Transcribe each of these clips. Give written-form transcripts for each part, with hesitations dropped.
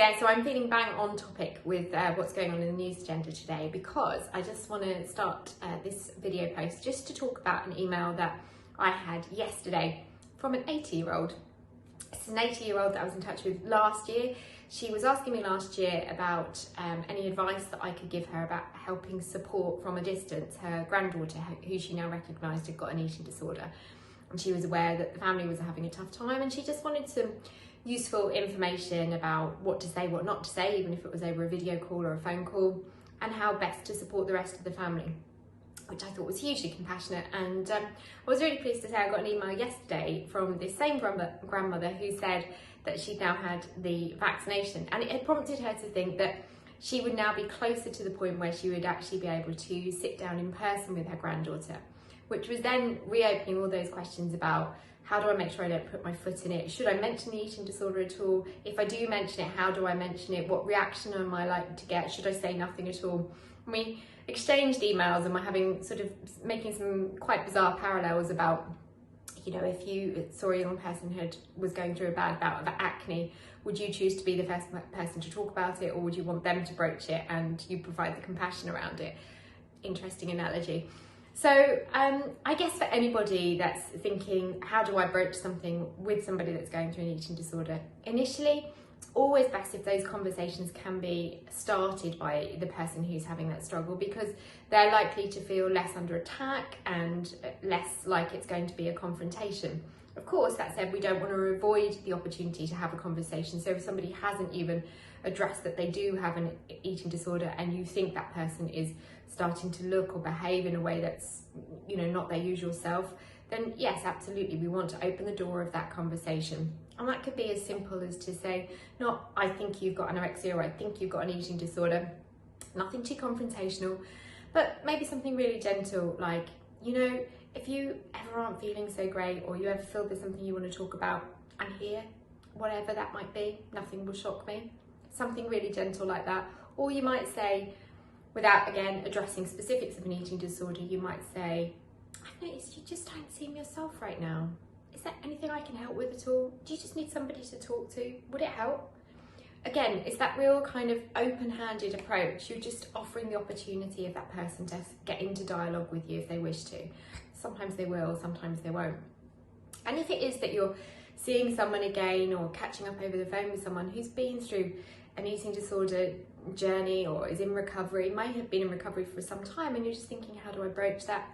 there, so I'm feeling bang on topic with what's going on in the news agenda today, because I just want to start this video post just to talk about an email that I had yesterday from an 80-year-old. It's an 80-year-old that I was in touch with last year. She was asking me last year about any advice that I could give her about helping support from a distance her granddaughter, who she now recognised had got an eating disorder. And she was aware that the family was having a tough time, and she just wanted some useful information about what to say, what not to say, even if it was over a video call or a phone call, and how best to support the rest of the family, which I thought was hugely compassionate. And I was really pleased to say I got an email yesterday from this same grandmother who said that she'd now had the vaccination, and it had prompted her to think that she would now be closer to the point where she would actually be able to sit down in person with her granddaughter, which was then reopening all those questions about how do I make sure I don't put my foot in it? Should I mention the eating disorder at all? If I do mention it, how do I mention it? What reaction am I likely to get? Should I say nothing at all? And we exchanged emails, and we're having sort of making some quite bizarre parallels about, you know, if you saw a young person who was going through a bad bout of acne, would you choose to be the first person to talk about it, or would you want them to broach it and you provide the compassion around it? Interesting analogy. So I guess for anybody that's thinking, how do I broach something with somebody that's going through an eating disorder? Initially, it's always best if those conversations can be started by the person who's having that struggle, because they're likely to feel less under attack and less like it's going to be a confrontation. Of course, that said, we don't want to avoid the opportunity to have a conversation. So if somebody hasn't even addressed that they do have an eating disorder, and you think that person is starting to look or behave in a way that's, you know, not their usual self, then yes, absolutely, we want to open the door of that conversation. And that could be as simple as to say, not I think you've got anorexia, or I think you've got an eating disorder. Nothing too confrontational, but maybe something really gentle, like, you know, if you ever aren't feeling so great, or you ever feel there's something you want to talk about, I'm here, whatever that might be, nothing will shock me. Something really gentle like that. Or you might say, without again addressing specifics of an eating disorder, you might say, I've noticed you just don't seem yourself right now. Is there anything I can help with at all? Do you just need somebody to talk to? Would it help? Again, it's that real kind of open-handed approach. You're just offering the opportunity of that person to get into dialogue with you if they wish to. Sometimes they will, sometimes they won't. And if it is that you're seeing someone again, or catching up over the phone with someone who's been through an eating disorder journey, or is in recovery, might have been in recovery for some time, and you're just thinking, how do I broach that?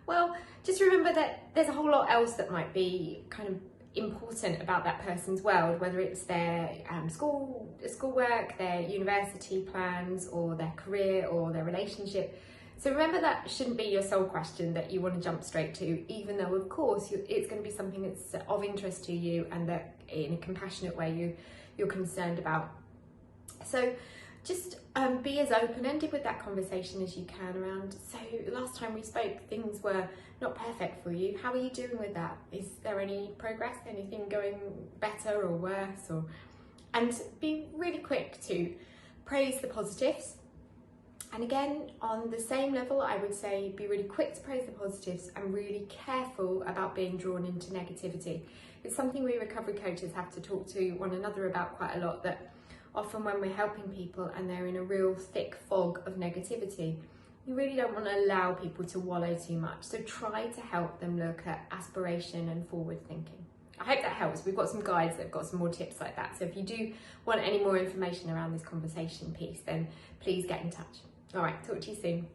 Well, just remember that there's a whole lot else that might be kind of important about that person's world, whether it's their schoolwork, their university plans, or their career, or their relationship. So remember, that shouldn't be your sole question that you want to jump straight to, even though of course it's going to be something that's of interest to you, and that in a compassionate way you're concerned about. So just be as open-ended with that conversation as you can around, so last time we spoke things were not perfect for you. How are you doing with that? Is there any progress, anything going better or worse? And be really quick to praise the positives. And again, on the same level, I would say be really quick to praise the positives and really careful about being drawn into negativity. It's something we recovery coaches have to talk to one another about quite a lot, that often when we're helping people and they're in a real thick fog of negativity, you really don't want to allow people to wallow too much. So try to help them look at aspiration and forward thinking. I hope that helps. We've got some guides that have got some more tips like that. So if you do want any more information around this conversation piece, then please get in touch. All right, talk to you soon.